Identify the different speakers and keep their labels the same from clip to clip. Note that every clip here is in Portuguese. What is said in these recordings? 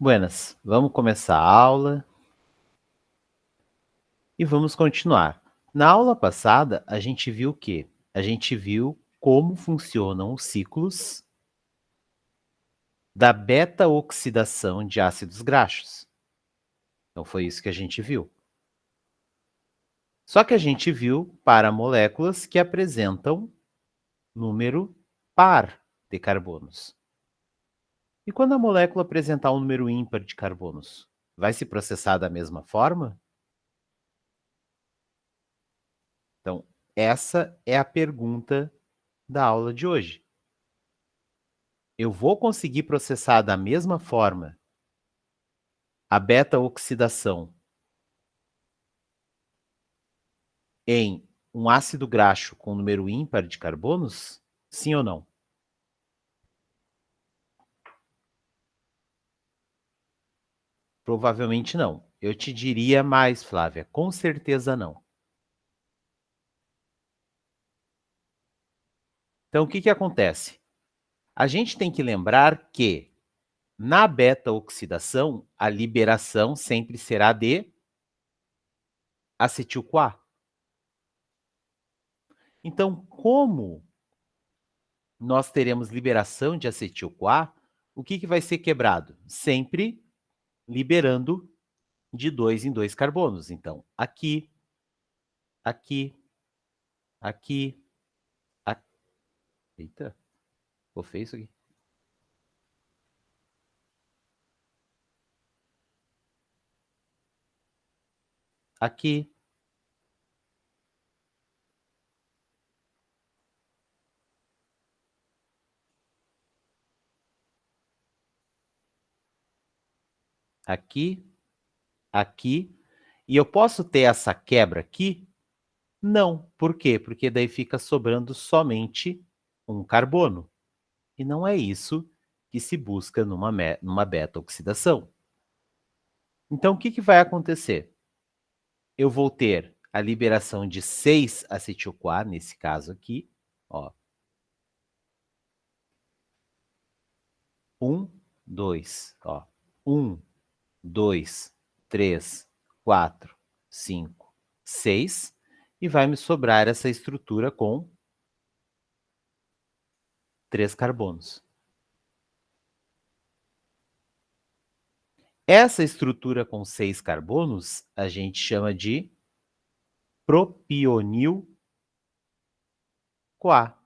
Speaker 1: Buenas, vamos começar a aula e vamos continuar. Na aula passada, a gente viu o quê? A gente viu como funcionam os ciclos da beta-oxidação de ácidos graxos. Então, foi isso que a gente viu. Só que a gente viu para moléculas que apresentam número par de carbonos. E quando a molécula apresentar um número ímpar de carbonos, vai se processar da mesma forma? Então, essa é a pergunta da aula de hoje. Eu vou conseguir processar da mesma forma a beta-oxidação em um ácido graxo com número ímpar de carbonos? Sim ou não? Provavelmente não. Eu te diria mais, Flávia, com certeza não. Então, o que acontece? A gente tem que lembrar que na beta-oxidação, a liberação sempre será de acetil-CoA. Então, como nós teremos liberação de acetil-CoA, o que vai ser quebrado? Sempre liberando de 2 em 2 carbonos. Então, aqui, aqui, aqui, aqui. Eita, ficou feio isso aqui. Aqui. Aqui, aqui. E eu posso ter essa quebra aqui? Não. Por quê? Porque daí fica sobrando somente um carbono. E não é isso que se busca numa beta-oxidação. Então, o que vai acontecer? Eu vou ter a liberação de 6 acetil-CoA, nesse caso aqui, ó. 1, 2, ó. 1, 2, 3, 4, 5, 6. E vai me sobrar essa estrutura com 3 carbonos. Essa estrutura com 6 carbonos, a gente chama de propionil-CoA,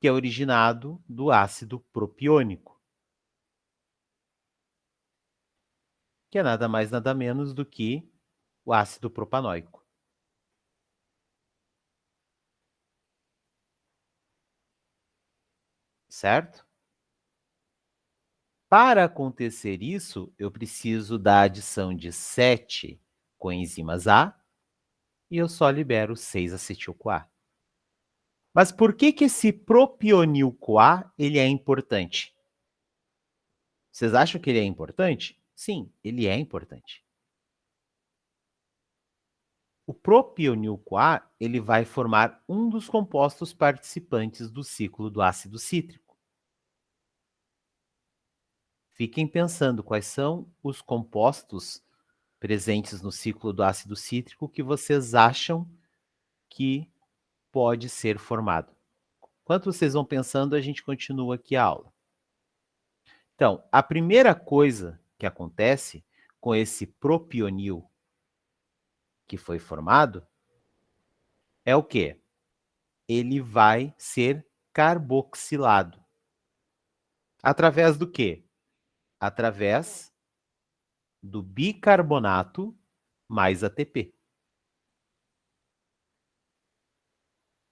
Speaker 1: que é originado do ácido propiônico, que é nada mais nada menos do que o ácido propanóico. Certo? Para acontecer isso, eu preciso da adição de 7 coenzimas A e eu só libero 6 acetil-CoA. Mas por que esse propionil-CoA ele é importante? Vocês acham que ele é importante? Sim, ele é importante. O propionil-CoA ele vai formar um dos compostos participantes do ciclo do ácido cítrico. Fiquem pensando quais são os compostos presentes no ciclo do ácido cítrico que vocês acham que pode ser formado. Enquanto vocês vão pensando, a gente continua aqui a aula. Então, a primeira coisa que acontece com esse propionil que foi formado é o quê? Ele vai ser carboxilado. Através do quê? Através do bicarbonato mais ATP.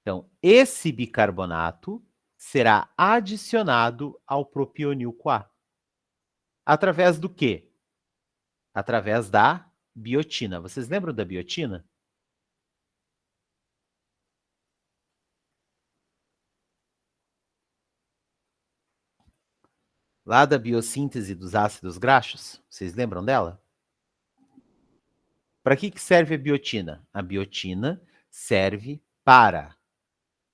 Speaker 1: Então, esse bicarbonato será adicionado ao propionil-CoA. Através do quê? Através da biotina. Vocês lembram da biotina? Lá da biossíntese dos ácidos graxos? Vocês lembram dela? Para que serve a biotina? A biotina serve para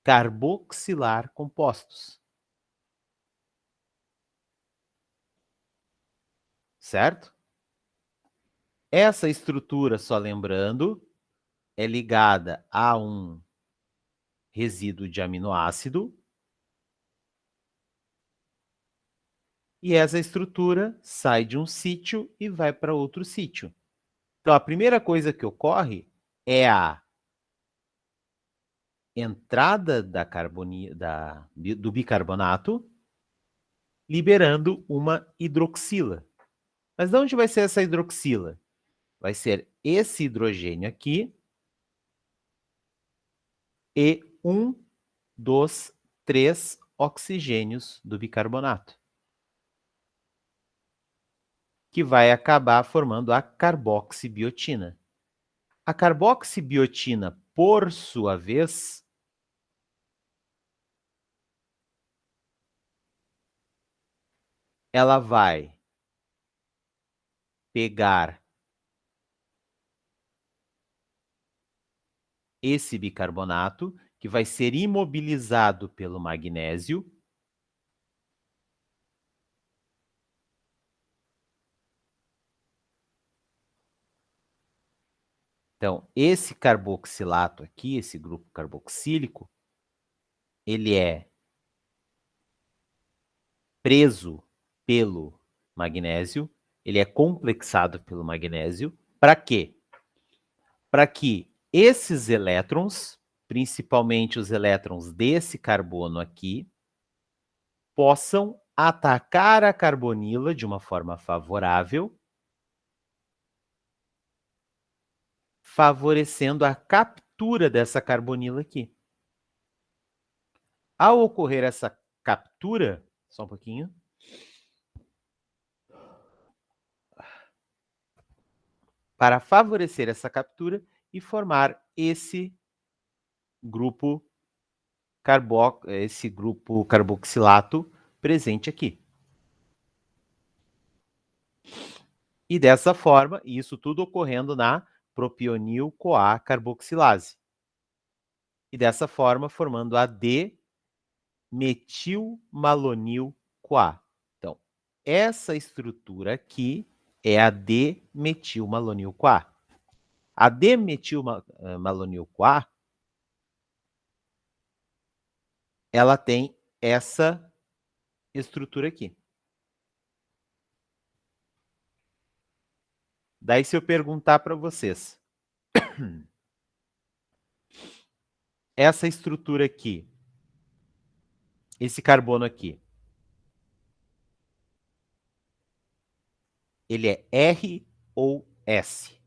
Speaker 1: carboxilar compostos. certo? Essa estrutura, só lembrando, é ligada a um resíduo de aminoácido. E essa estrutura sai de um sítio e vai para outro sítio. Então, a primeira coisa que ocorre é a entrada do bicarbonato, liberando uma hidroxila. Mas de onde vai ser essa hidroxila? Vai ser esse hidrogênio aqui e um dos 3 oxigênios do bicarbonato, que vai acabar formando a carboxibiotina. A carboxibiotina, por sua vez, ela vai pegar esse bicarbonato, que vai ser imobilizado pelo magnésio. Então, esse carboxilato aqui, esse grupo carboxílico, ele é preso pelo magnésio, ele é complexado pelo magnésio. Para quê? Para que esses elétrons, principalmente os elétrons desse carbono aqui, possam atacar a carbonila de uma forma favorável, favorecendo a captura dessa carbonila aqui. Ao ocorrer essa captura, só um pouquinho, para favorecer essa captura e formar esse grupo carboxilato presente aqui. E dessa forma, isso tudo ocorrendo na propionil-CoA carboxilase. E dessa forma, formando a D-metilmalonil-CoA. Então, essa estrutura aqui é a D-metilmalonil-CoA. A D-metilmalonil-CoA, ela tem essa estrutura aqui. Daí, se eu perguntar para vocês, essa estrutura aqui, esse carbono aqui, ele é R ou S?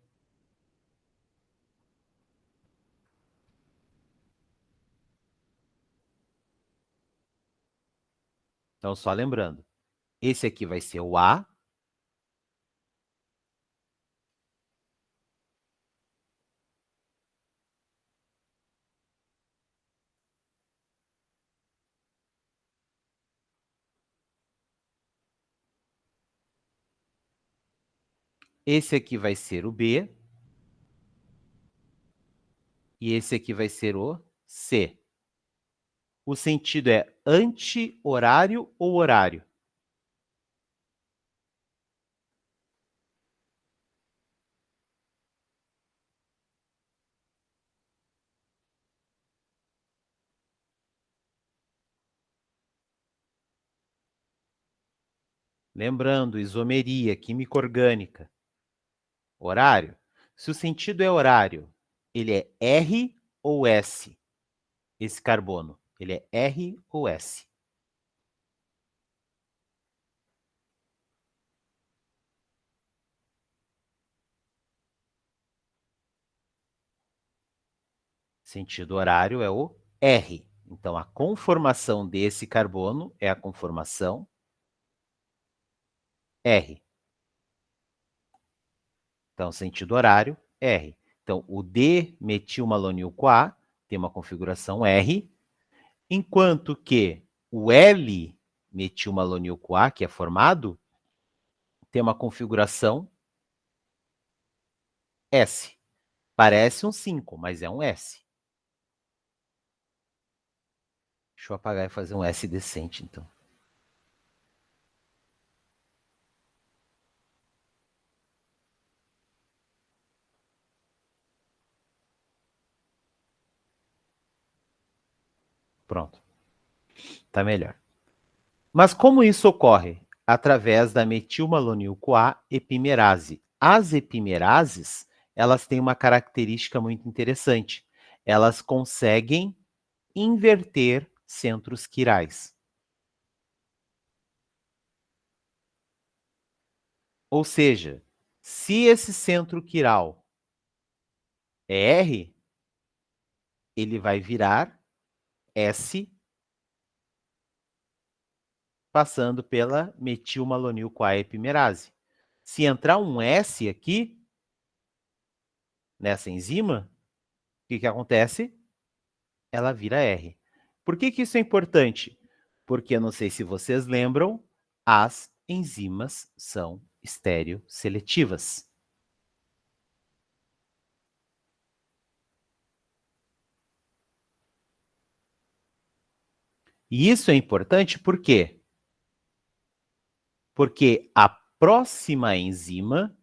Speaker 1: Então, só lembrando, esse aqui vai ser o A, esse aqui vai ser o B, e esse aqui vai ser o C. O sentido é anti-horário ou horário? Lembrando, isomeria, química orgânica. Horário. Se o sentido é horário, ele é R ou S? Esse carbono, ele é R ou S? Sentido horário é o R. Então, a conformação desse carbono é a conformação R. Então, sentido horário, R. Então, o D-metilmalonil-CoA tem uma configuração R, enquanto que o L-metilmalonil-CoA, que é formado, tem uma configuração S. Parece um 5, mas é um S. Deixa eu apagar e fazer um S decente, então. Pronto. Tá melhor. Mas como isso ocorre? Através da metilmalonil-CoA epimerase. As epimerases, elas têm uma característica muito interessante. Elas conseguem inverter centros quirais. Ou seja, se esse centro quiral é R, ele vai virar S, passando pela metilmalonil-CoA epimerase. Se entrar um S aqui, nessa enzima, o que acontece? Ela vira R. Por que isso é importante? Porque, eu não sei se vocês lembram, as enzimas são estereosseletivas. E isso é importante por quê? Porque a próxima enzima,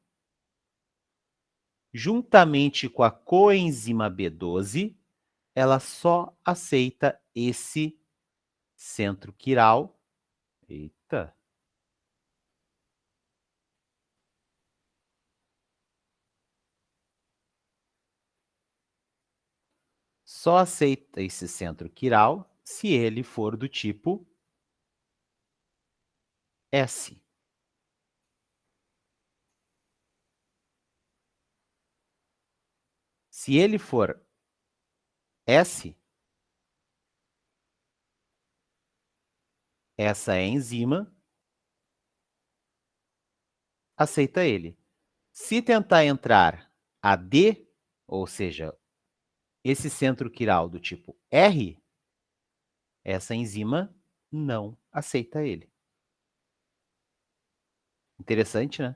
Speaker 1: juntamente com a coenzima B12, ela só aceita esse centro quiral. Eita! Só aceita esse centro quiral se ele for do tipo S. Se ele for S, essa enzima aceita ele. Se tentar entrar a D, ou seja, esse centro quiral do tipo R, essa enzima não aceita ele. Interessante, né?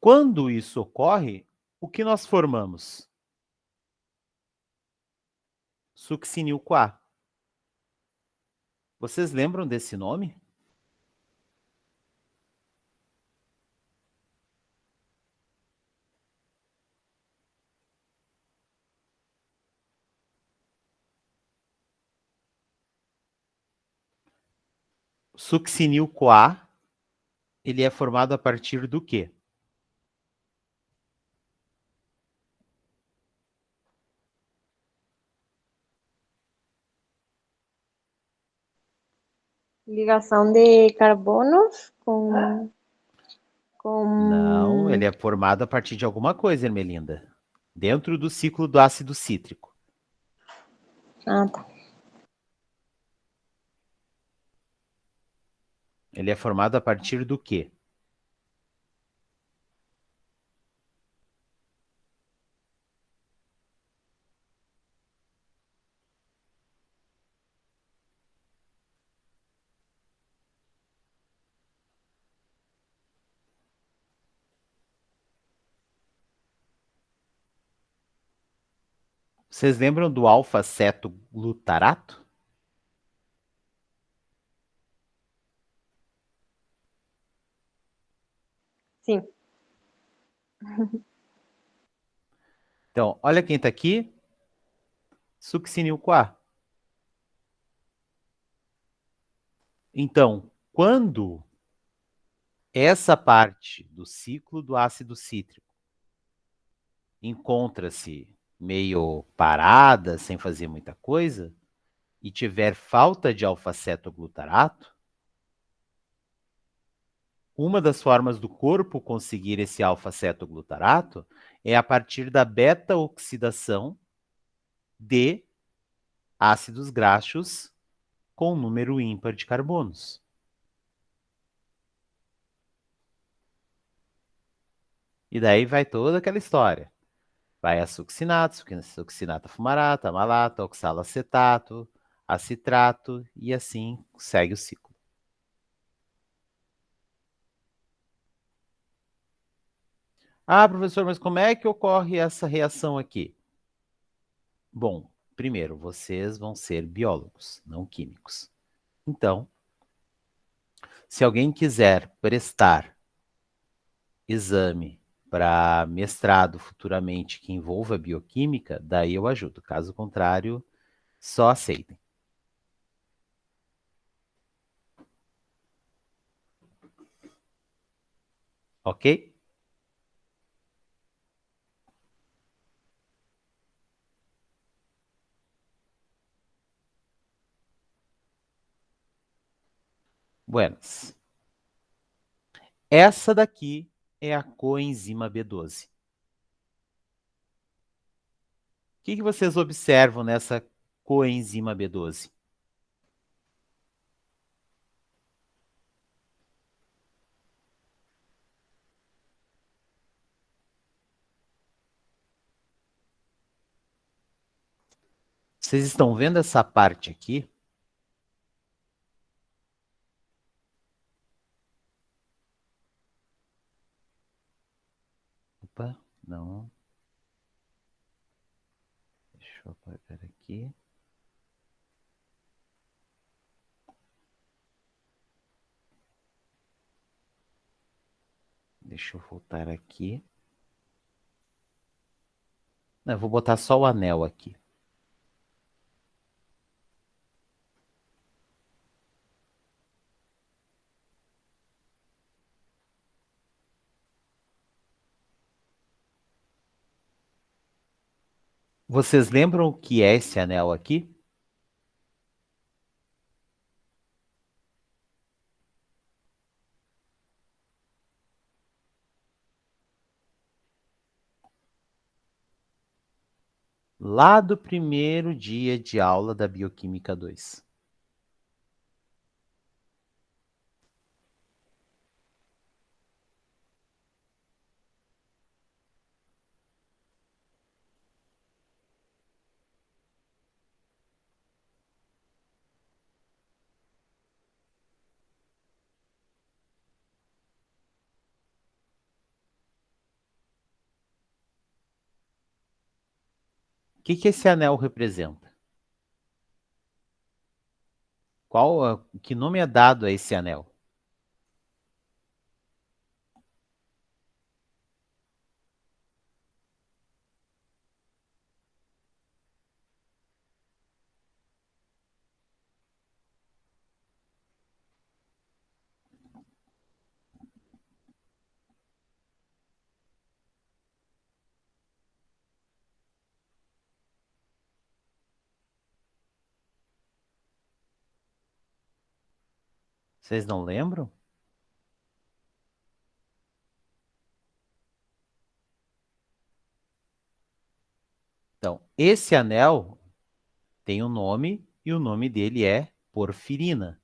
Speaker 1: Quando isso ocorre, o que nós formamos? Succinil-CoA. Vocês lembram desse nome? Succinil-CoA, ele é formado a partir do quê?
Speaker 2: Ligação de carbonos
Speaker 1: Não, ele
Speaker 2: com...
Speaker 1: é formado a partir de alguma coisa, Ermelinda. Dentro do ciclo do ácido cítrico.
Speaker 2: Ah, tá.
Speaker 1: Ele é formado a partir do quê? Vocês lembram do alfa-cetoglutarato?
Speaker 2: Sim.
Speaker 1: Então, olha quem está aqui. Succinil-CoA. Então, quando essa parte do ciclo do ácido cítrico encontra-se meio parada, sem fazer muita coisa, e tiver falta de alfa-cetoglutarato, uma das formas do corpo conseguir esse alfa-cetoglutarato é a partir da beta-oxidação de ácidos graxos com número ímpar de carbonos. E daí vai toda aquela história. Vai a succinato, succinata fumarata, amalato, oxalacetato, acitrato e assim segue o ciclo. Ah, professor, mas como é que ocorre essa reação aqui? Bom, primeiro, vocês vão ser biólogos, não químicos. Então, se alguém quiser prestar exame para mestrado futuramente que envolva bioquímica, daí eu ajudo. Caso contrário, só aceitem. Ok? Buenas. Essa daqui é a coenzima B12. O que vocês observam nessa coenzima B12? Vocês estão vendo essa parte aqui? Opa, não. Deixa eu apagar aqui. Deixa eu voltar aqui. Não, eu vou botar só o anel aqui. Vocês lembram o que é esse anel aqui? Lá do primeiro dia de aula da Bioquímica 2. O que esse anel representa? Que nome é dado a esse anel? Vocês não lembram? Então, esse anel tem um nome e o nome dele é porfirina.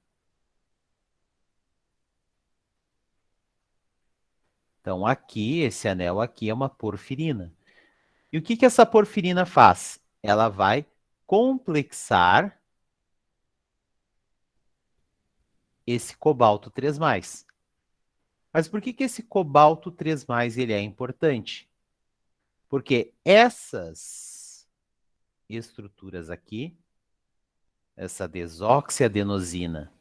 Speaker 1: Então, aqui, esse anel aqui é uma porfirina. E o que essa porfirina faz? Ela vai complexar esse cobalto 3+. Mas por que esse cobalto 3+, ele é importante? Porque essas estruturas aqui, essa desoxiadenosina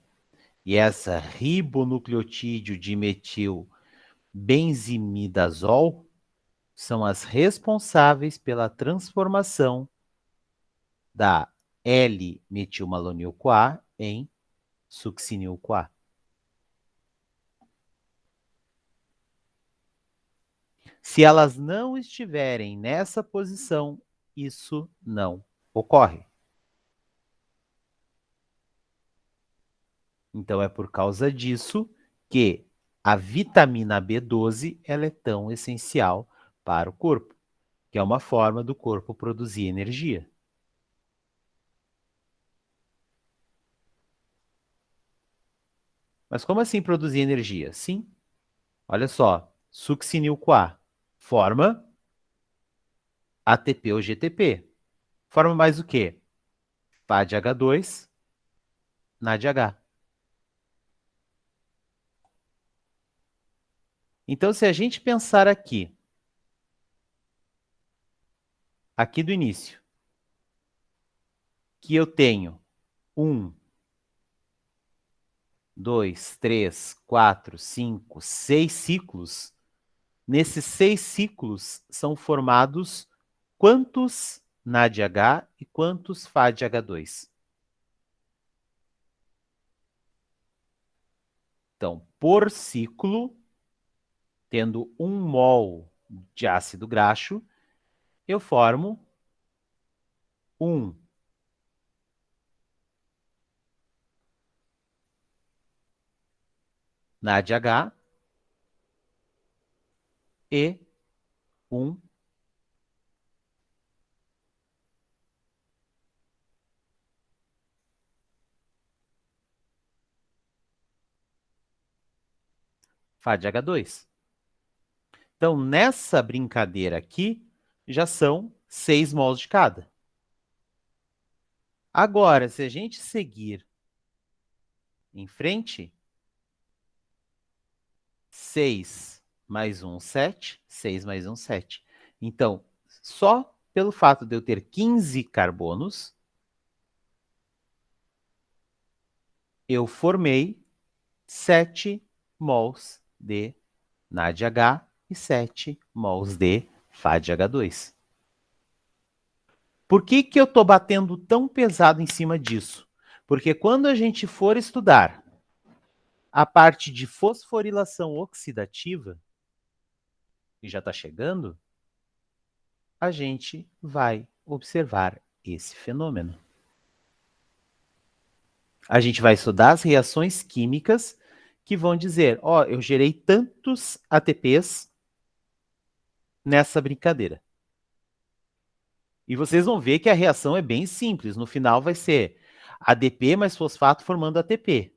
Speaker 1: e essa ribonucleotídeo dimetil benzimidazol, são as responsáveis pela transformação da L-metilmalonil-CoA em succinil-CoA. Se elas não estiverem nessa posição, isso não ocorre. Então é por causa disso que a vitamina B12 ela é tão essencial para o corpo, que é uma forma do corpo produzir energia. Mas como assim produzir energia? Sim, olha só, succinil-CoA forma ATP ou GTP. Forma mais o quê? Pá de H2, NADH. Então, se a gente pensar aqui do início, que eu tenho 1, 2, 3, 4, 5, 6 ciclos, Nesses 6 ciclos são formados quantos NADH e quantos FADH2? Então, por ciclo, tendo 1 mol de ácido graxo, eu formo 1 NADH e 1 FADH2. Então, nessa brincadeira aqui, já são 6 mols de cada. Agora, se a gente seguir em frente, 6 mais 1, 7. 6 mais 1, 7. Então, só pelo fato de eu ter 15 carbonos, eu formei 7 mols de NADH e 7 mols de FADH2. Por que eu estou batendo tão pesado em cima disso? Porque quando a gente for estudar a parte de fosforilação oxidativa, que já está chegando, a gente vai observar esse fenômeno. A gente vai estudar as reações químicas que vão dizer, ó, eu gerei tantos ATPs nessa brincadeira. E vocês vão ver que a reação é bem simples. No final vai ser ADP mais fosfato formando ATP.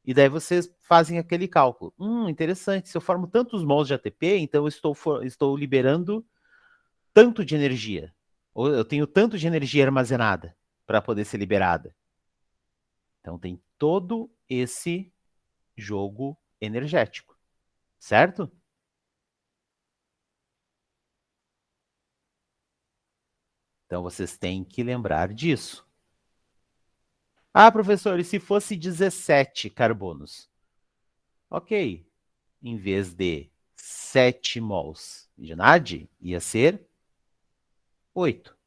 Speaker 1: E daí vocês fazem aquele cálculo. Interessante, se eu formo tantos mols de ATP, então eu estou liberando tanto de energia. Ou eu tenho tanto de energia armazenada para poder ser liberada. Então tem todo esse jogo energético, certo? Então vocês têm que lembrar disso. Ah, professor, e se fosse 17 carbonos? Ok, em vez de 7 mols de NAD, ia ser 8.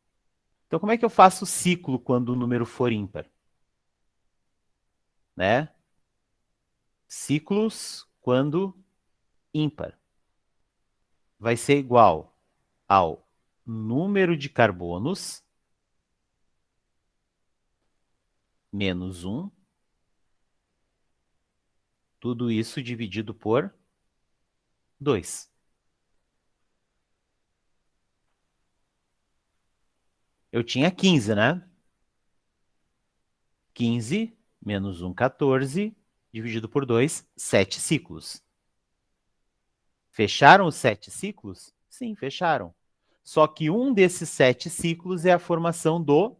Speaker 1: Então como é que eu faço o ciclo quando o número for ímpar? Né? Ciclos quando ímpar vai ser igual ao número de carbonos menos 1, tudo isso dividido por 2. Eu tinha 15, né? 15 menos 1, 14, dividido por 2, 7 ciclos. Fecharam os 7 ciclos? Sim, fecharam. Só que um desses 7 ciclos é a formação do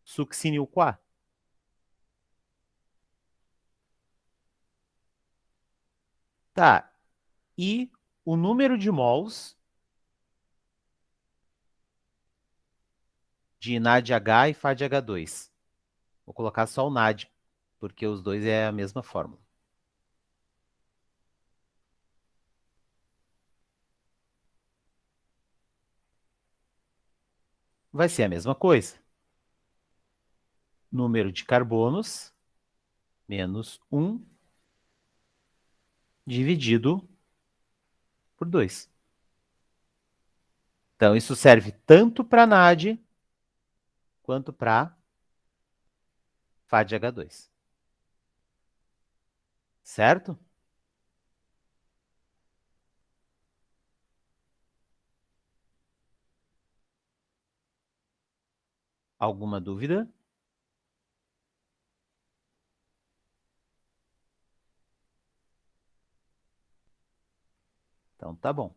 Speaker 1: succinil-CoA. Tá. E o número de mols de NADH e FADH2. Vou colocar só o NAD, porque os dois é a mesma fórmula. Vai ser a mesma coisa. Número de carbonos menos 1 dividido por 2. Então, isso serve tanto para NAD quanto para FADH2. Certo? Alguma dúvida? Então, tá bom.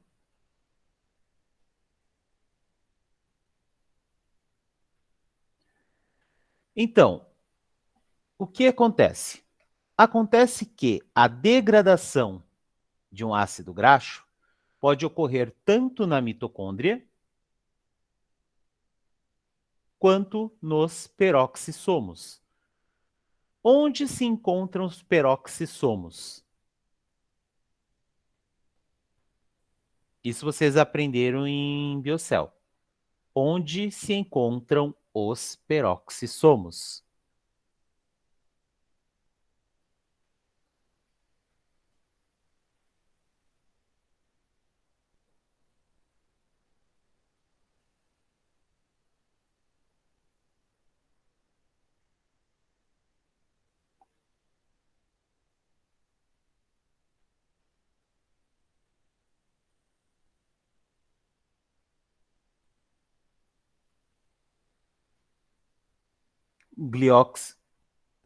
Speaker 1: Então, o que acontece? Acontece que a degradação de um ácido graxo pode ocorrer tanto na mitocôndria quanto nos peroxissomos. Onde se encontram os peroxissomos? Isso vocês aprenderam em Biocell. Onde se encontram os peroxissomos?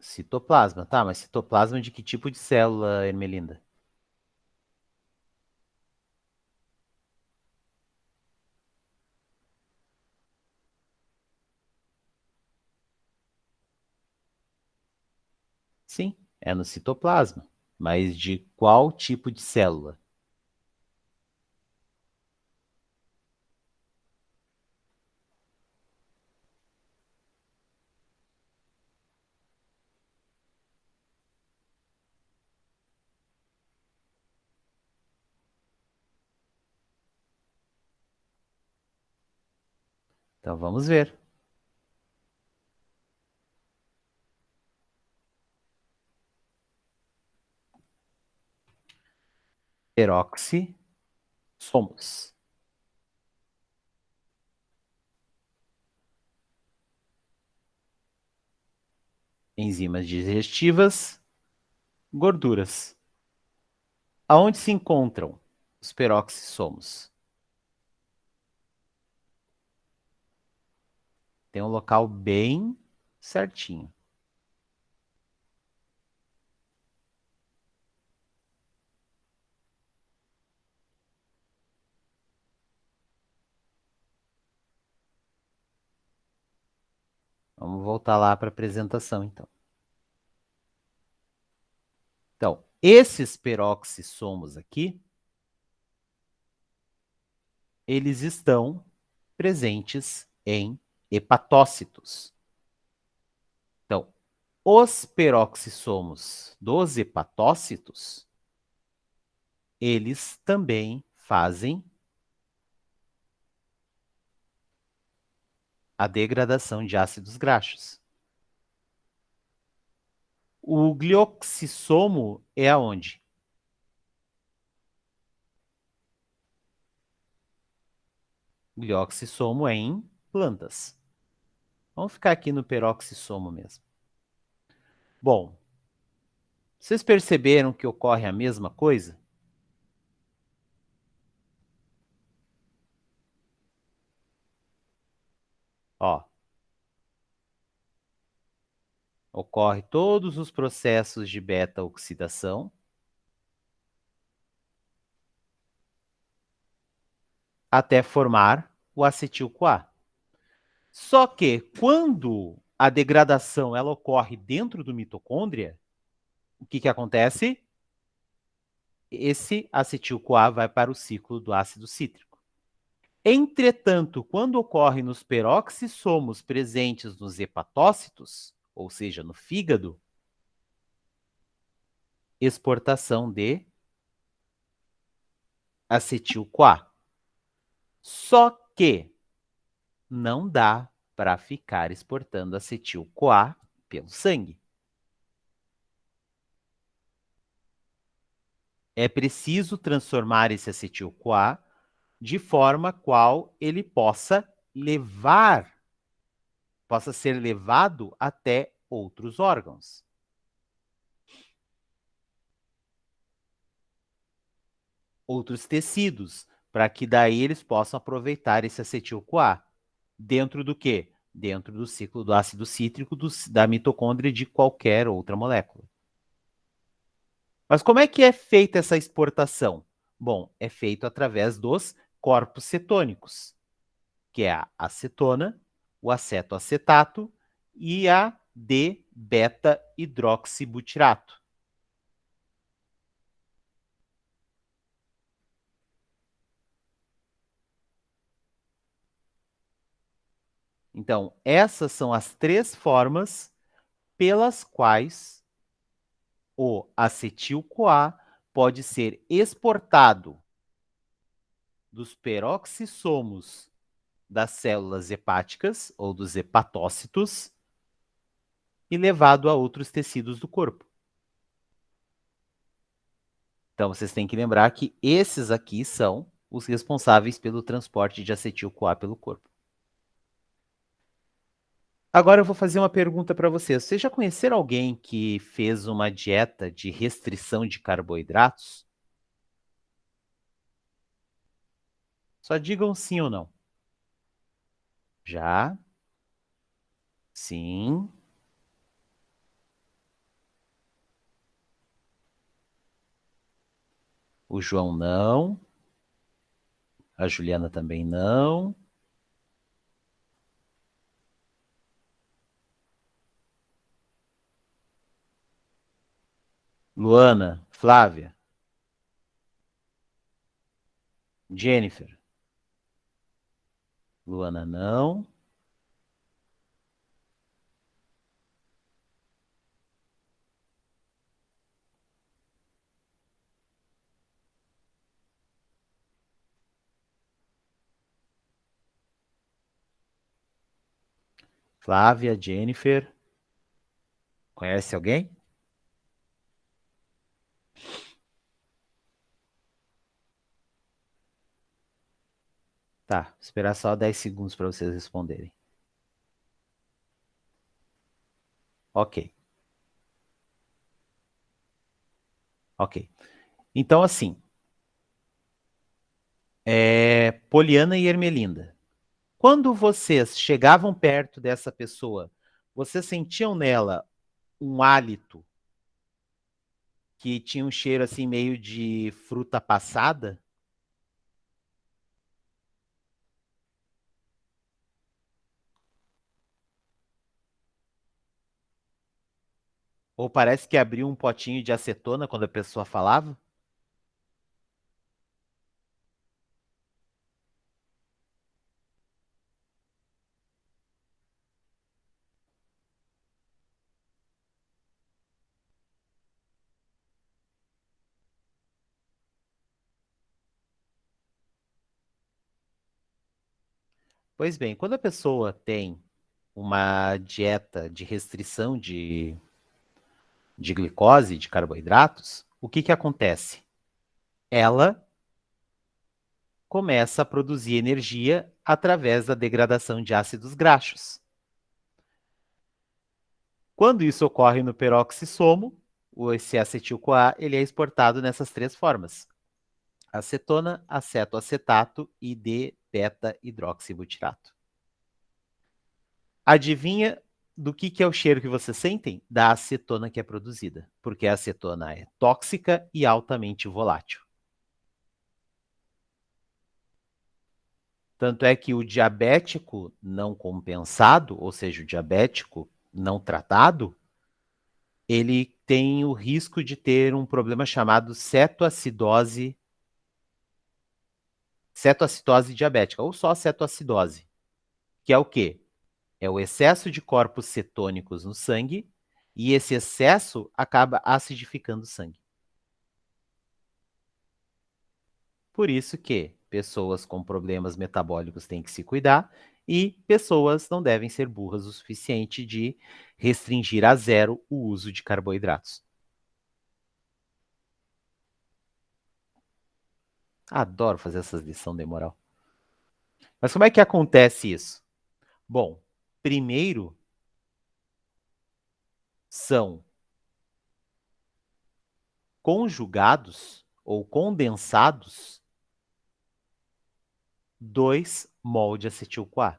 Speaker 1: Citoplasma, tá? Mas citoplasma de que tipo de célula, Ermelinda? Sim, é no citoplasma. Mas de qual tipo de célula? Então vamos ver. Peroxissomos. Enzimas digestivas, gorduras. Aonde se encontram os peroxissomos? Tem um local bem certinho. Vamos voltar lá para a apresentação, então. Então, esses peroxissomos aqui, eles estão presentes em hepatócitos. Então, os peroxissomos dos hepatócitos, eles também fazem a degradação de ácidos graxos. O glioxissomo é aonde? Glioxissomo é em plantas. Vamos ficar aqui no peroxissomo mesmo. Bom, vocês perceberam que ocorre a mesma coisa? Ó, ocorre todos os processos de beta-oxidação até formar o acetil-CoA. Só que quando a degradação ela ocorre dentro do mitocôndria, o que acontece? Esse acetil-CoA vai para o ciclo do ácido cítrico. Entretanto, quando ocorre nos peroxissomos presentes nos hepatócitos, ou seja, no fígado, exportação de acetil-CoA. Só que não dá para ficar exportando acetil-CoA pelo sangue. É preciso transformar esse acetil-CoA de forma qual ele possa ser levado até outros órgãos. Outros tecidos, para que daí eles possam aproveitar esse acetil-CoA. Dentro do quê? Dentro do ciclo do ácido cítrico da mitocôndria de qualquer outra molécula. Mas como é que é feita essa exportação? Bom, é feito através dos corpos cetônicos, que é a acetona, o acetoacetato e a D-beta-hidroxibutirato. Então, essas são as três formas pelas quais o acetil-CoA pode ser exportado dos peroxissomos das células hepáticas ou dos hepatócitos e levado a outros tecidos do corpo. Então, vocês têm que lembrar que esses aqui são os responsáveis pelo transporte de acetil-CoA pelo corpo. Agora eu vou fazer uma pergunta para vocês. Vocês já conheceram alguém que fez uma dieta de restrição de carboidratos? Só digam sim ou não. Já? Sim. O João não. A Juliana também não. Luana, Flávia, Jennifer. Luana não. Flávia, Jennifer. Conhece alguém? Tá, vou esperar só 10 segundos para vocês responderem. Ok. Ok. Então, assim, Poliana e Ermelinda. Quando vocês chegavam perto dessa pessoa, vocês sentiam nela um hálito que tinha um cheiro assim meio de fruta passada? Ou parece que abriu um potinho de acetona quando a pessoa falava? Pois bem, quando a pessoa tem uma dieta de restrição de glicose, de carboidratos, o que que acontece? Ela começa a produzir energia através da degradação de ácidos graxos. Quando isso ocorre no peroxissomo, esse acetil-CoA ele é exportado nessas três formas: acetona, acetoacetato e D-beta-hidroxibutirato. Adivinha do que é o cheiro que vocês sentem? Da acetona que é produzida, porque a acetona é tóxica e altamente volátil. Tanto é que o diabético não compensado, ou seja, o diabético não tratado, ele tem o risco de ter um problema chamado cetoacidose diabética, ou só cetoacidose, que é o quê? É o excesso de corpos cetônicos no sangue, e esse excesso acaba acidificando o sangue. Por isso que pessoas com problemas metabólicos têm que se cuidar e pessoas não devem ser burras o suficiente de restringir a zero o uso de carboidratos. Adoro fazer essas lições de moral. Mas como é que acontece isso? Bom, primeiro são conjugados ou condensados 2 mol de acetil-CoA.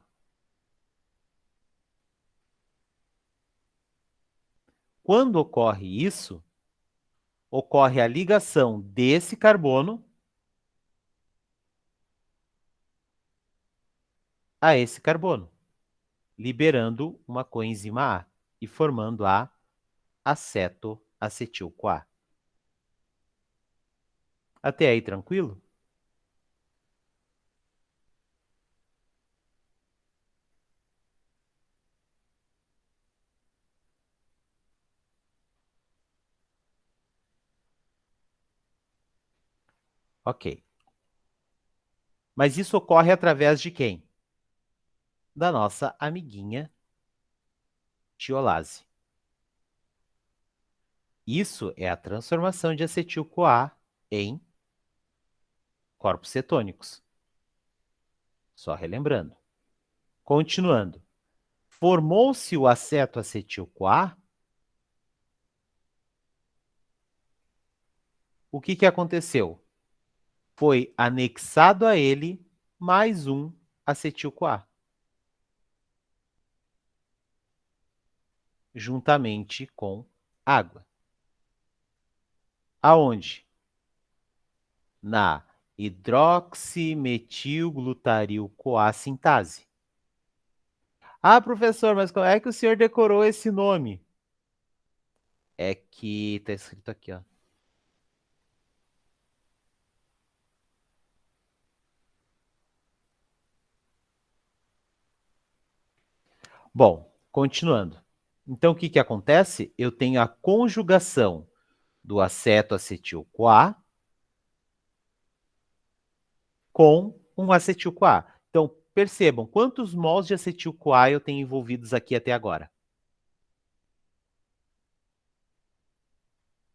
Speaker 1: Quando ocorre isso, ocorre a ligação desse carbono a esse carbono, liberando uma coenzima A e formando a acetoacetil-CoA. Até aí tranquilo? Ok. Mas isso ocorre através de quem? Da nossa amiguinha tiolase. Isso é a transformação de acetil-CoA em corpos cetônicos. Só relembrando. Continuando. Formou-se o acetoacetil-CoA. O que aconteceu? Foi anexado a ele mais um acetil-CoA, juntamente com água. Aonde? Na hidroximetilglutaril-CoA sintase. Ah, professor, mas como é que o senhor decorou esse nome? É que tá escrito aqui, ó. Bom, continuando. Então, o que acontece? Eu tenho a conjugação do acetoacetil-CoA com um acetil-CoA. Então, percebam quantos mols de acetil-CoA eu tenho envolvidos aqui até agora.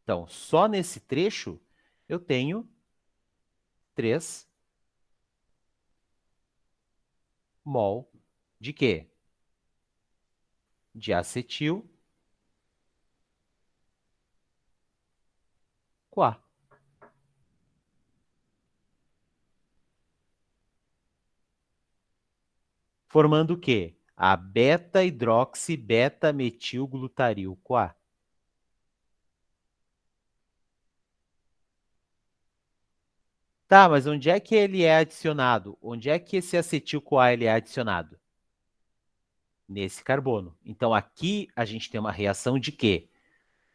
Speaker 1: Então, só nesse trecho, eu tenho 3 mol de quê? De acetil-CoA. Formando o quê? A beta-hidroxi-beta-metilglutaril-CoA. Tá, mas onde é que ele é adicionado? Onde é que esse acetil-CoA ele é adicionado? Nesse carbono. Então, aqui a gente tem uma reação de quê?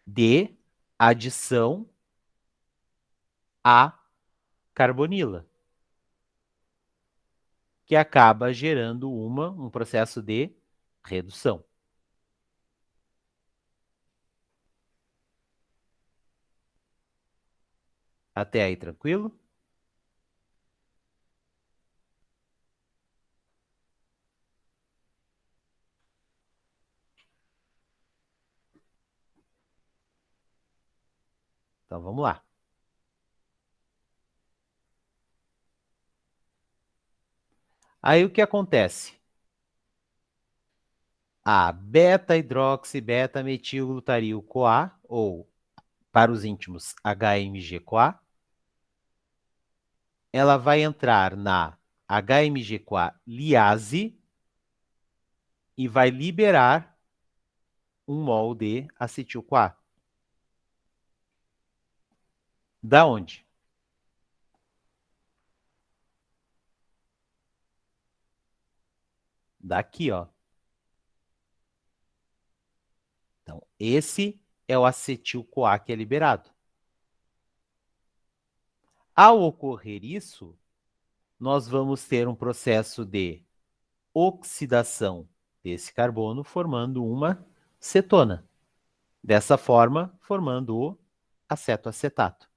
Speaker 1: De adição a carbonila, que acaba gerando um processo de redução. Até aí, tranquilo? Então, vamos lá. Aí, o que acontece? A beta-hidroxi-beta-metilglutaril-CoA, ou para os íntimos HMG-CoA, ela vai entrar na HMG-CoA liase e vai liberar um mol de acetil-CoA. Da onde? Daqui, ó. Então, esse é o acetil-CoA que é liberado. Ao ocorrer isso, nós vamos ter um processo de oxidação desse carbono, formando uma cetona. Dessa forma, formando o acetoacetato.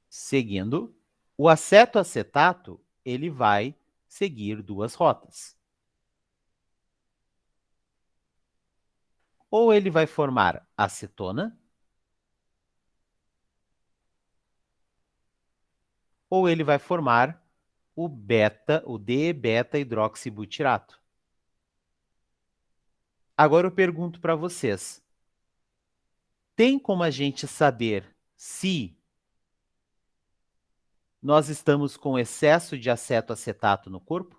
Speaker 1: Seguindo, o acetoacetato, ele vai seguir duas rotas. Ou ele vai formar acetona, ou ele vai formar o D-beta-hidroxibutirato. Agora eu pergunto para vocês, tem como a gente saber se nós estamos com excesso de acetoacetato no corpo?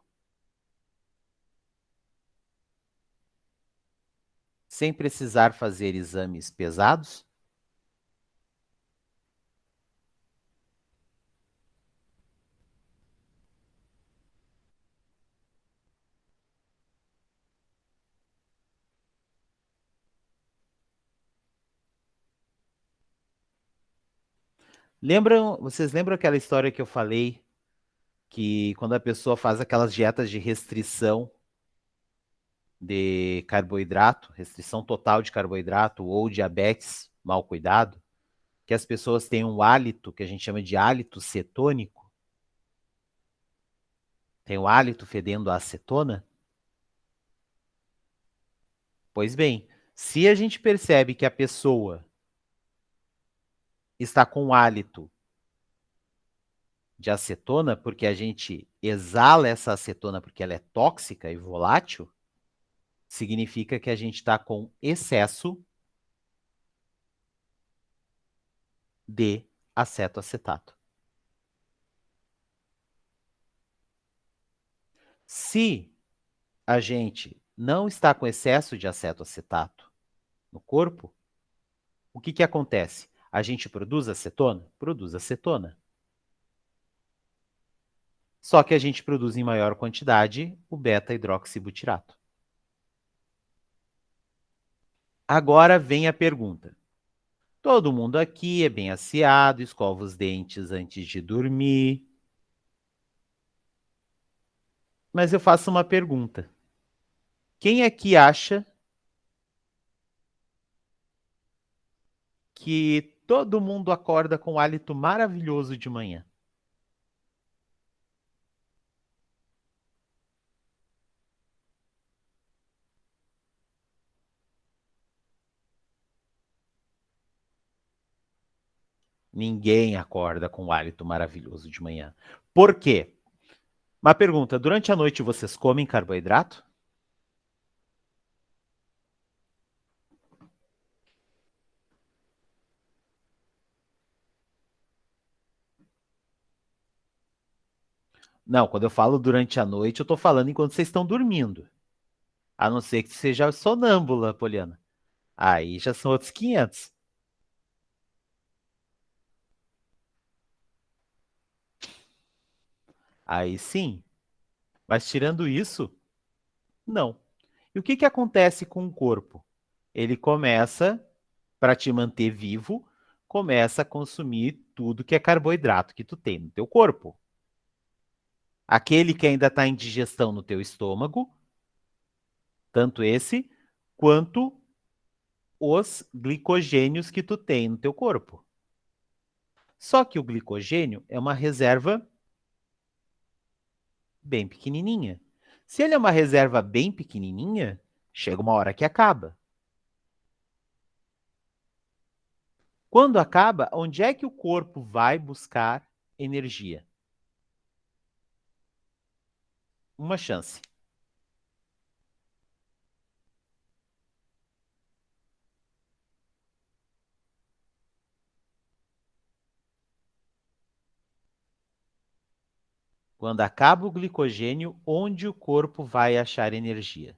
Speaker 1: Sem precisar fazer exames pesados? Vocês lembram aquela história que eu falei que quando a pessoa faz aquelas dietas de restrição de carboidrato, restrição total de carboidrato ou diabetes mal cuidado, que as pessoas têm um hálito que a gente chama de hálito cetônico, tem o hálito fedendo a acetona. Pois bem, se a gente percebe que a pessoa está com hálito de acetona, porque a gente exala essa acetona porque ela é tóxica e volátil, significa que a gente está com excesso de acetoacetato. Se a gente não está com excesso de acetoacetato no corpo, o que acontece? A gente produz acetona? Produz acetona. Só que a gente produz em maior quantidade o beta-hidroxibutirato. Agora vem a pergunta. Todo mundo aqui é bem asseado, escova os dentes antes de dormir. Mas eu faço uma pergunta. Quem aqui acha que todo mundo acorda com um hálito maravilhoso de manhã? Ninguém acorda com um hálito maravilhoso de manhã. Por quê? Uma pergunta, durante a noite vocês comem carboidrato? Não, quando eu falo durante a noite, eu estou falando enquanto vocês estão dormindo. A não ser que seja sonâmbula, Poliana. Aí já são outros 500. Aí sim. Mas tirando isso, não. E o que acontece com o corpo? Ele começa, para te manter vivo, começa a consumir tudo que é carboidrato que tu tem no teu corpo. Aquele que ainda está em digestão no teu estômago, tanto esse, quanto os glicogênios que tu tem no teu corpo. Só que o glicogênio é uma reserva bem pequenininha. Se ele é uma reserva bem pequenininha, chega uma hora que acaba. Quando acaba, onde é que o corpo vai buscar energia? Uma chance. Quando acaba o glicogênio, onde o corpo vai achar energia?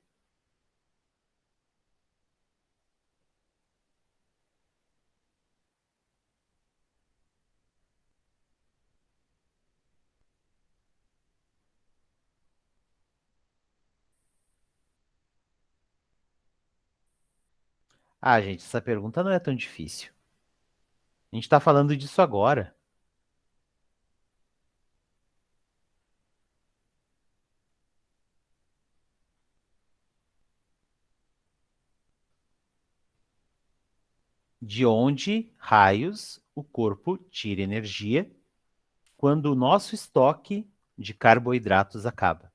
Speaker 1: Ah, gente, essa pergunta não é tão difícil. A gente está falando disso agora. De onde, raios, o corpo tira energia quando o nosso estoque de carboidratos acaba?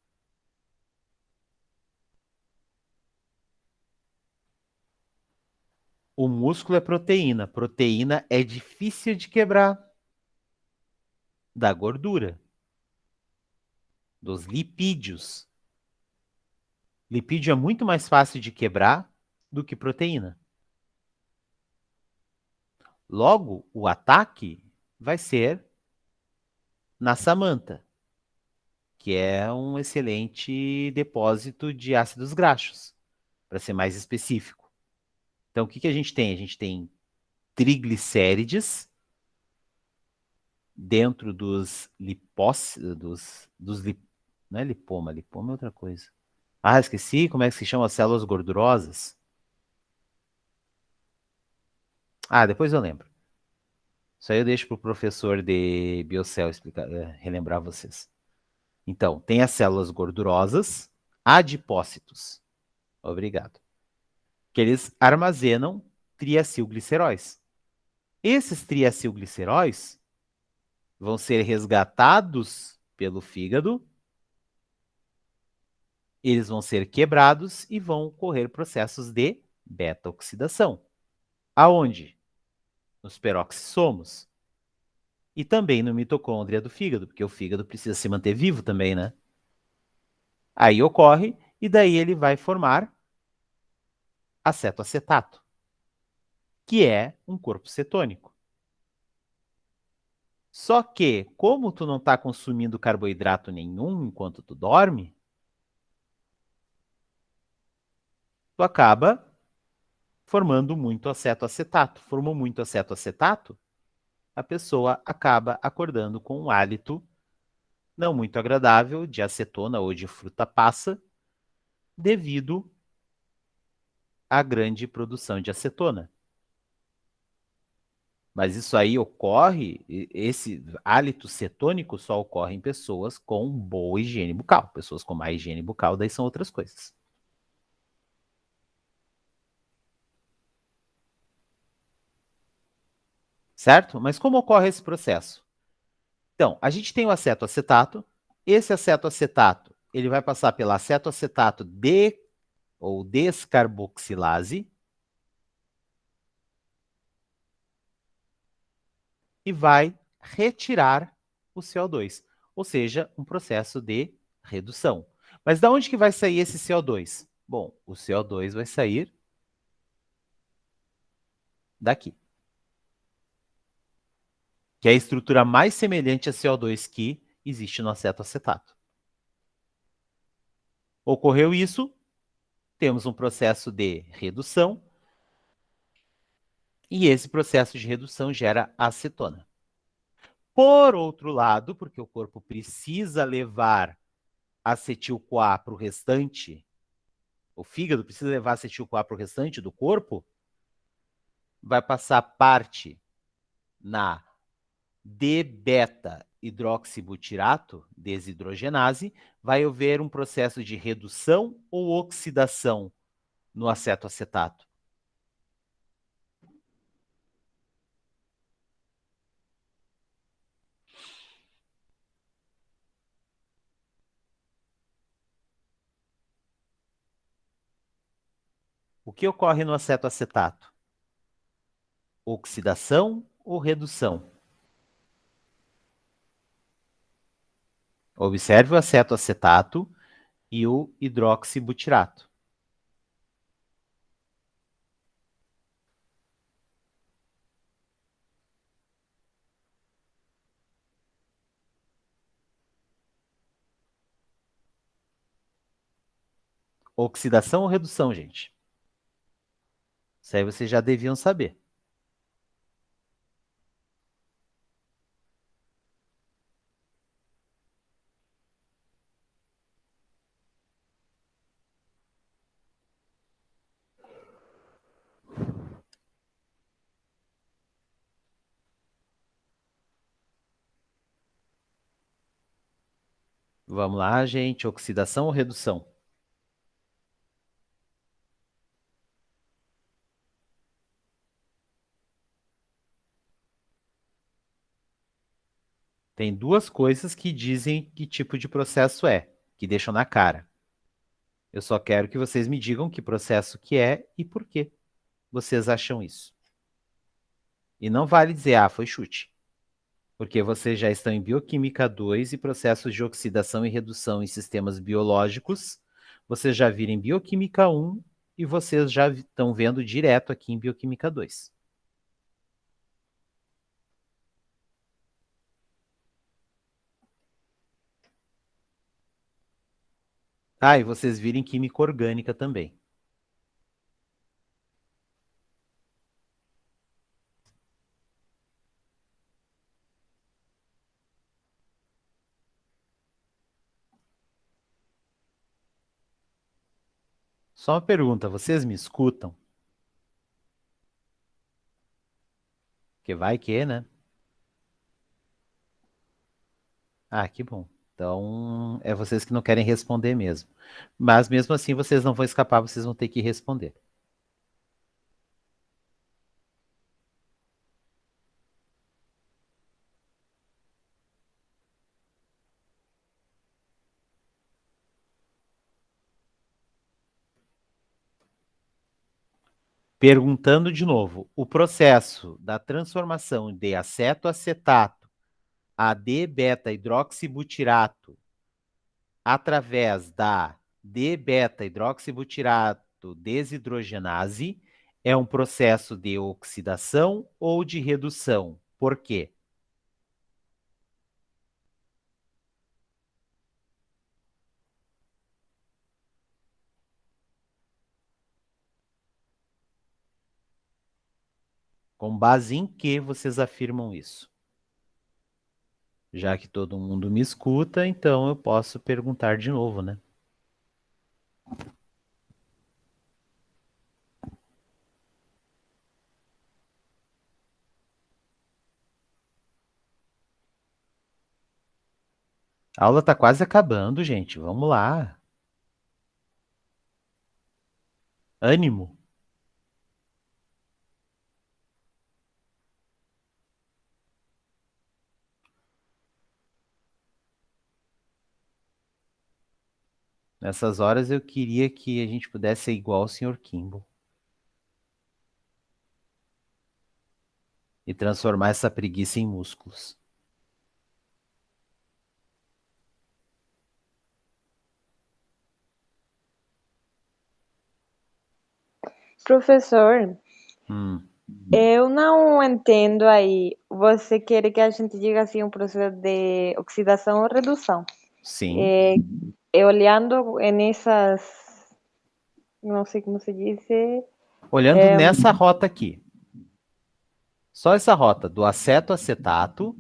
Speaker 1: O músculo é proteína. Proteína é difícil de quebrar. Da gordura. Dos lipídios. Lipídio é muito mais fácil de quebrar do que proteína. Logo, o ataque vai ser na samanta, que é um excelente depósito de ácidos graxos, para ser mais específico. Então, o que a gente tem? A gente tem triglicérides dentro dos lipócitos, não é lipoma, lipoma é outra coisa. Ah, esqueci como é que se chama as células gordurosas. Ah, depois eu lembro. Isso aí eu deixo para o professor de Biocel explicar, relembrar vocês. Então, tem as células gordurosas, adipócitos. Obrigado. Que eles armazenam triacilgliceróis. Esses triacilgliceróis vão ser resgatados pelo fígado, eles vão ser quebrados e vão ocorrer processos de beta-oxidação. Aonde? Nos peroxissomos. E também no mitocôndria do fígado, porque o fígado precisa se manter vivo também, né? Aí ocorre, e daí ele vai formar acetoacetato, que é um corpo cetônico. Só que, como tu não está consumindo carboidrato nenhum enquanto tu dorme, tu acaba formando muito acetoacetato. Formou muito acetoacetato, a pessoa acaba acordando com um hálito não muito agradável de acetona ou de fruta passa, devido à grande produção de acetona. Mas isso aí ocorre, esse hálito cetônico só ocorre em pessoas com boa higiene bucal. Pessoas com má higiene bucal, daí são outras coisas. Certo? Mas como ocorre esse processo? Então, a gente tem o acetoacetato. Esse acetoacetato, ele vai passar pela acetoacetato ou descarboxilase e vai retirar o CO2, ou seja, um processo de redução. Mas da onde que vai sair esse CO2? Bom, o CO2 vai sair daqui, que é a estrutura mais semelhante a CO2 que existe no acetoacetato. Ocorreu isso, temos um processo de redução, e esse processo de redução gera acetona. Por outro lado, porque o corpo precisa levar acetil-CoA para o restante, o fígado precisa levar acetil-CoA para o restante do corpo, vai passar parte na D-beta-hidroxibutirato, desidrogenase, vai haver um processo de redução ou oxidação no acetoacetato. O que ocorre no acetoacetato? Oxidação ou redução? Observe o acetoacetato e o hidroxibutirato. Oxidação ou redução, gente? Isso aí vocês já deviam saber. Vamos lá, gente. Oxidação ou redução? Tem duas coisas que dizem que tipo de processo é, que deixam na cara. Eu só quero que vocês me digam que processo que é e por que vocês acham isso. E não vale dizer, ah, foi chute. Porque vocês já estão em Bioquímica 2 e processos de oxidação e redução em sistemas biológicos. Vocês já viram em Bioquímica 1 e vocês já estão vendo direto aqui em Bioquímica 2. Ah, e vocês viram em Química Orgânica também. Só uma pergunta, vocês me escutam? Que vai que, né? Ah, que bom. Então, é vocês que não querem responder mesmo. Mas mesmo assim, vocês não vão escapar, vocês vão ter que responder. Perguntando de novo, o processo da transformação de acetoacetato a D-beta-hidroxibutirato através da D-beta-hidroxibutirato desidrogenase é um processo de oxidação ou de redução? Por quê? Com base em que vocês afirmam isso? Já que todo mundo me escuta, então eu posso perguntar de novo, né? A aula tá quase acabando, gente. Vamos lá. Ânimo. Nessas horas eu queria que a gente pudesse ser igual ao Sr. Kimball e transformar essa preguiça em músculos.
Speaker 2: Professor,
Speaker 1: Hum,
Speaker 2: eu não entendo aí. Você quer que a gente diga assim um processo de oxidação ou redução?
Speaker 1: sim.
Speaker 2: Olhando nessas, não sei como se diz,
Speaker 1: Olhando nessa rota aqui. Só essa rota do acetoacetato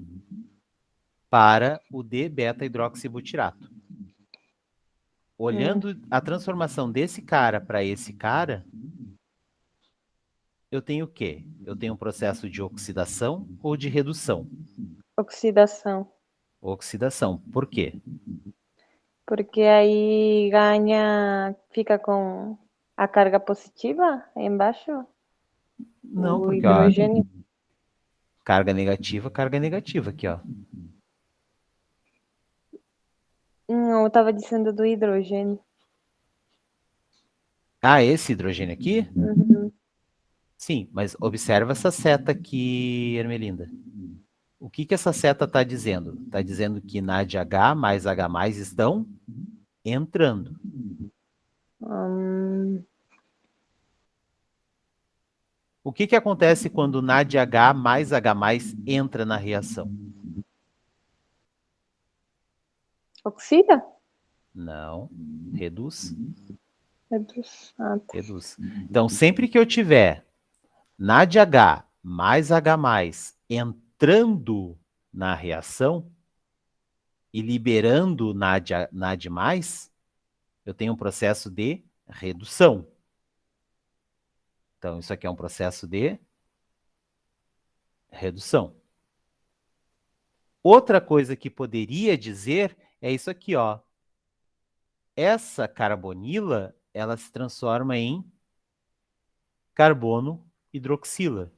Speaker 1: para o D-beta-hidroxibutirato. Olhando a transformação desse cara para esse cara, eu tenho o quê? Eu tenho um processo de oxidação ou de redução?
Speaker 2: oxidação,
Speaker 1: Oxidação. Por quê?
Speaker 2: porque aí ganha, fica com a carga positiva embaixo,
Speaker 1: Não,
Speaker 2: o
Speaker 1: porque ó,
Speaker 2: hidrogênio.
Speaker 1: carga negativa aqui, ó.
Speaker 2: Eu estava dizendo do hidrogênio.
Speaker 1: Ah, esse hidrogênio aqui?
Speaker 2: Uhum.
Speaker 1: Sim, mas observa essa seta aqui, Ermelinda. O que que essa seta está dizendo? Está dizendo que NADH mais H+ estão entrando. O que que acontece quando NADH mais H+ entra na reação?
Speaker 2: Oxida?
Speaker 1: Não, reduz,
Speaker 2: Ah, tá.
Speaker 1: reduz. Então, sempre que eu tiver NADH mais H+ entrando na reação e liberando NAD+, eu tenho um processo de redução. Então, isso aqui é um processo de redução. Outra coisa que poderia dizer é isso aqui, ó. Essa carbonila, ela se transforma em carbono hidroxila.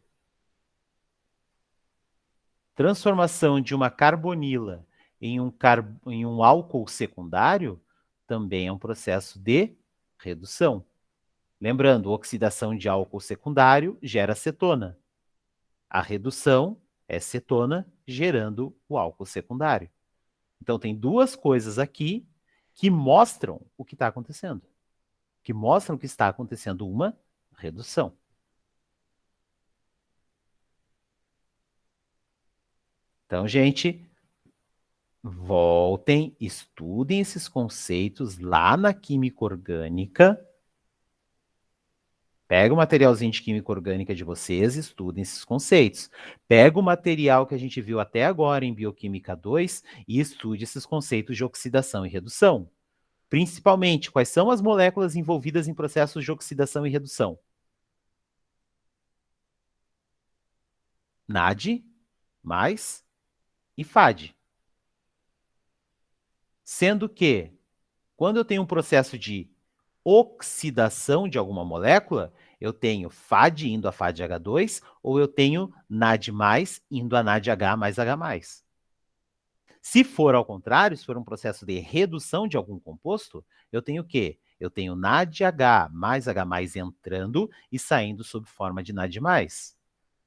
Speaker 1: Transformação de uma carbonila em um álcool secundário também é um processo de redução. Lembrando, oxidação de álcool secundário gera cetona. A redução é cetona gerando o álcool secundário. Então, tem duas coisas aqui que mostram o que está acontecendo. Que mostram que está acontecendo uma redução. Então, gente, voltem, estudem esses conceitos lá na química orgânica. Pega o materialzinho de química orgânica de vocês, estudem esses conceitos. Pega o material que a gente viu até agora em Bioquímica 2 e estude esses conceitos de oxidação e redução. Principalmente, quais são as moléculas envolvidas em processos de oxidação e redução? NAD, mais e FAD. Sendo que, quando eu tenho um processo de oxidação de alguma molécula, eu tenho FAD indo a FADH2, ou eu tenho NAD+, indo a NADH mais H+. Se for ao contrário, se for um processo de redução de algum composto, eu tenho o quê? Eu tenho NADH mais H+ entrando e saindo sob forma de NAD+.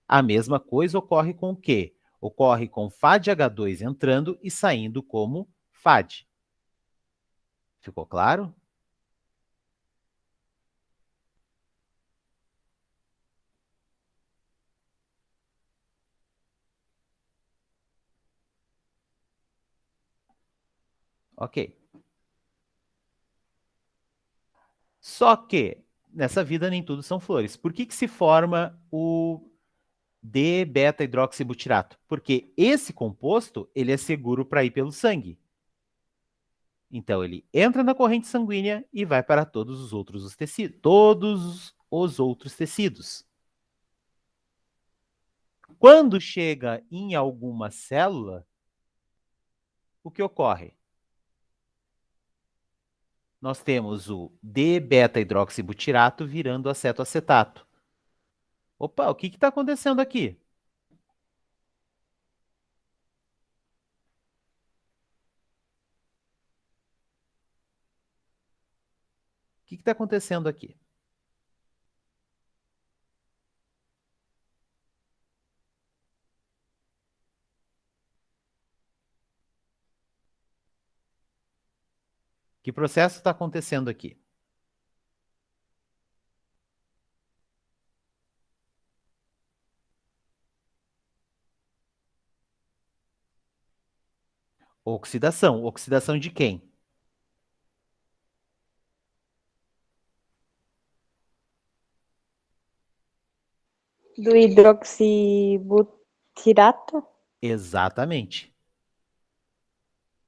Speaker 1: A mesma coisa ocorre com o quê? Ocorre com FADH2 entrando e saindo como FAD. Ficou claro? Ok. Só que, nessa vida nem tudo são flores. Por que se forma o D-beta-hidroxibutirato? Porque esse composto, ele é seguro para ir pelo sangue. Então, ele entra na corrente sanguínea e vai para todos os outros tecidos. Todos os outros tecidos. Quando chega em alguma célula, o que ocorre? Nós temos o D-beta-hidroxibutirato virando acetoacetato. Opa, o que está acontecendo aqui? O que está acontecendo aqui? Que processo está acontecendo aqui? Oxidação. Oxidação de quem?
Speaker 2: Do hidroxibutirato?
Speaker 1: Exatamente.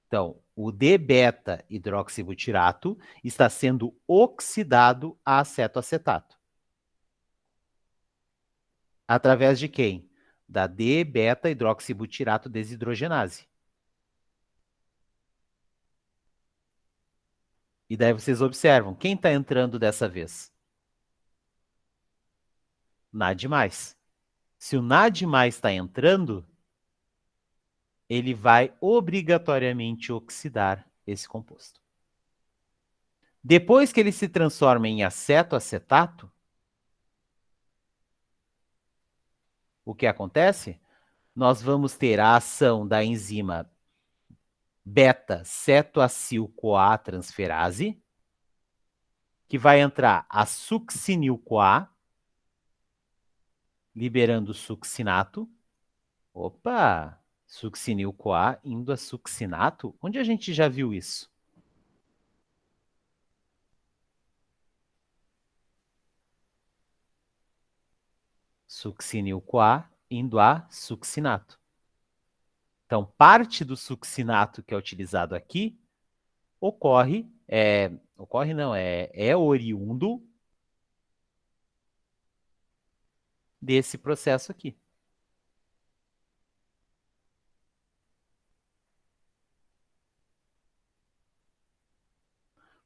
Speaker 1: Então, o D-beta-hidroxibutirato está sendo oxidado a acetoacetato. Através de quem? Da D-beta-hidroxibutirato desidrogenase. E daí vocês observam, quem está entrando dessa vez? NAD+. Se o NAD+ está entrando, ele vai obrigatoriamente oxidar esse composto. Depois que ele se transforma em acetoacetato, o que acontece? Nós vamos ter a ação da enzima beta-cetoacil-CoA transferase, que vai entrar a succinil-CoA, liberando succinato. Opa! Succinil-CoA indo a succinato? Onde a gente já viu isso? Succinil-CoA indo a succinato. Então, parte do succinato que é utilizado aqui é oriundo desse processo aqui.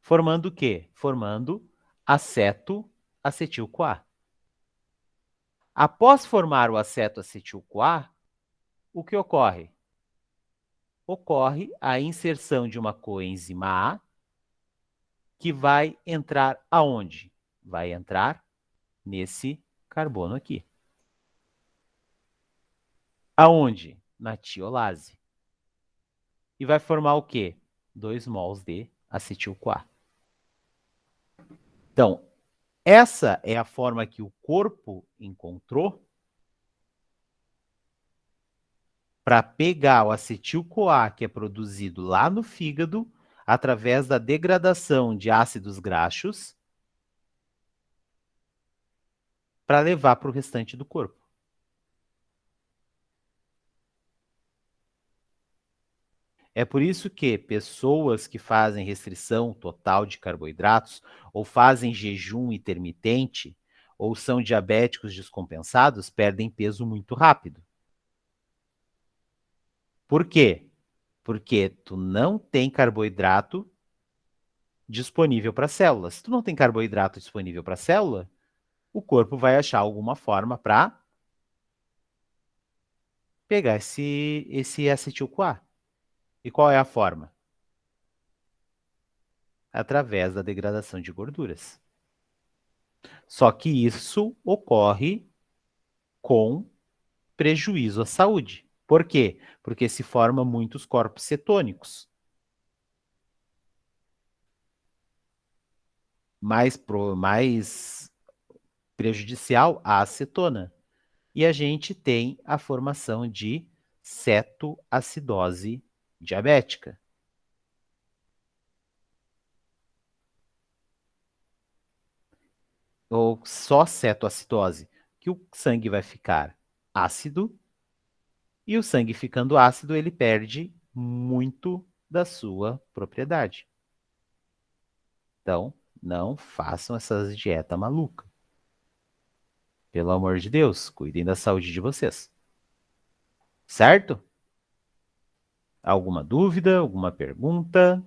Speaker 1: Formando o quê? Formando aceto-acetil-CoA. Após formar o aceto-acetil-CoA, o que ocorre? Ocorre a inserção de uma coenzima A, que vai entrar aonde? Vai entrar nesse carbono aqui. Aonde? Na tiolase. E vai formar o quê? 2 mols de acetil-CoA. Então, essa é a forma que o corpo encontrou para pegar o acetil-CoA que é produzido lá no fígado através da degradação de ácidos graxos para levar para o restante do corpo. É por isso que pessoas que fazem restrição total de carboidratos ou fazem jejum intermitente ou são diabéticos descompensados perdem peso muito rápido. Por quê? Porque tu não tem carboidrato disponível para a célula. Se tu não tem carboidrato disponível para a célula, o corpo vai achar alguma forma para pegar esse acetil-CoA. E qual é a forma? Através da degradação de gorduras. Só que isso ocorre com prejuízo à saúde. Por quê? Porque se forma muitos corpos cetônicos. Mais prejudicial a acetona. E a gente tem a formação de cetoacidose diabética. Ou só cetoacidose, que o sangue vai ficar ácido, e o sangue ficando ácido, ele perde muito da sua propriedade. Então, não façam essas dietas malucas. Pelo amor de Deus, cuidem da saúde de vocês. Certo? Alguma dúvida? Alguma pergunta?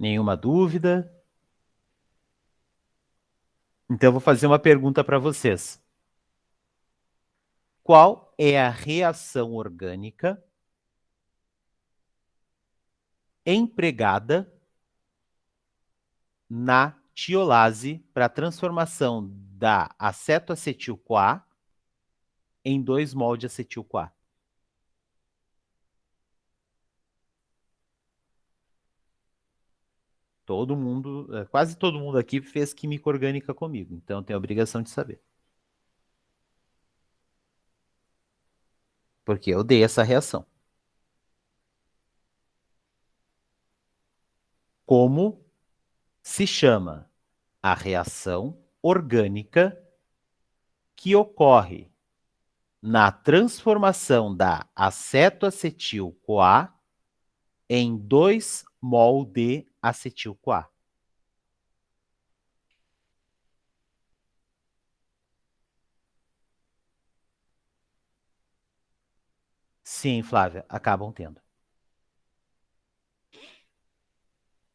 Speaker 1: Nenhuma dúvida? Então, eu vou fazer uma pergunta para vocês. Qual é a reação orgânica empregada na tiolase para a transformação da acetoacetil-CoA em 2 mol de acetil-CoA? Todo mundo, quase todo mundo aqui fez química orgânica comigo, então tem a obrigação de saber. Porque eu dei essa reação. Como se chama a reação orgânica que ocorre na transformação da acetoacetil-CoA em 2 mol de acetil-CoA? Sim, Flávia, acabam tendo.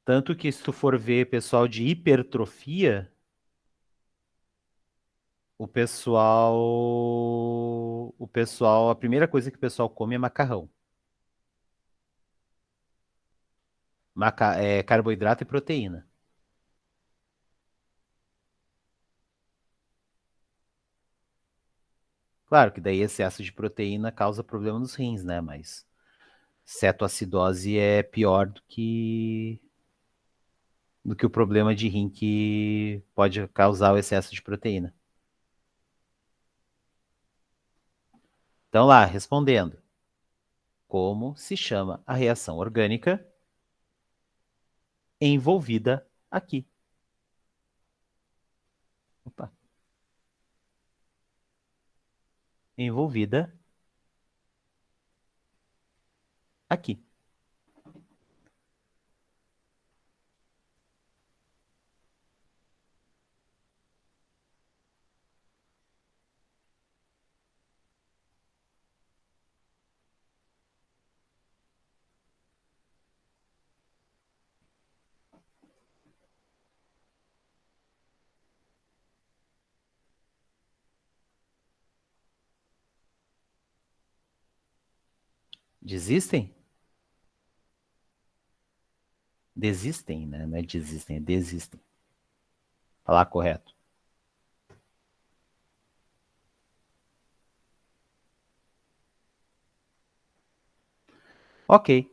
Speaker 1: Tanto que se tu for ver pessoal de hipertrofia, a primeira coisa que o pessoal come é macarrão. Carboidrato e proteína. Claro que daí excesso de proteína causa problema nos rins, né? Mas cetoacidose é pior do que o problema de rim que pode causar o excesso de proteína. Então lá, respondendo. Como se chama a reação orgânica envolvida aqui? Opa. Envolvida aqui. Desistem? Desistem, né? Não é desistem, é desistem. Falar correto. Ok.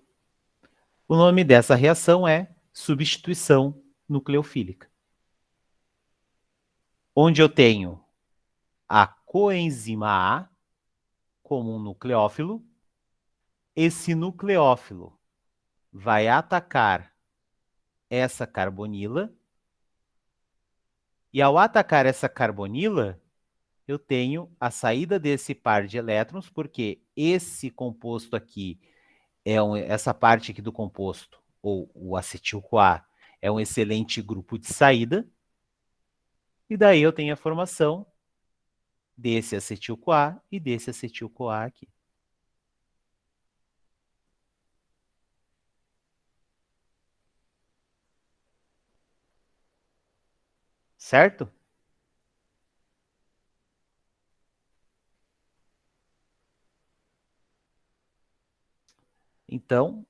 Speaker 1: O nome dessa reação é substituição nucleofílica. Onde eu tenho a coenzima A como um nucleófilo, esse nucleófilo vai atacar essa carbonila. E ao atacar essa carbonila, eu tenho a saída desse par de elétrons, porque esse composto aqui, essa parte aqui do composto, ou o acetil-CoA, é um excelente grupo de saída. E daí eu tenho a formação desse acetil-CoA e desse acetil-CoA aqui. Certo? Então,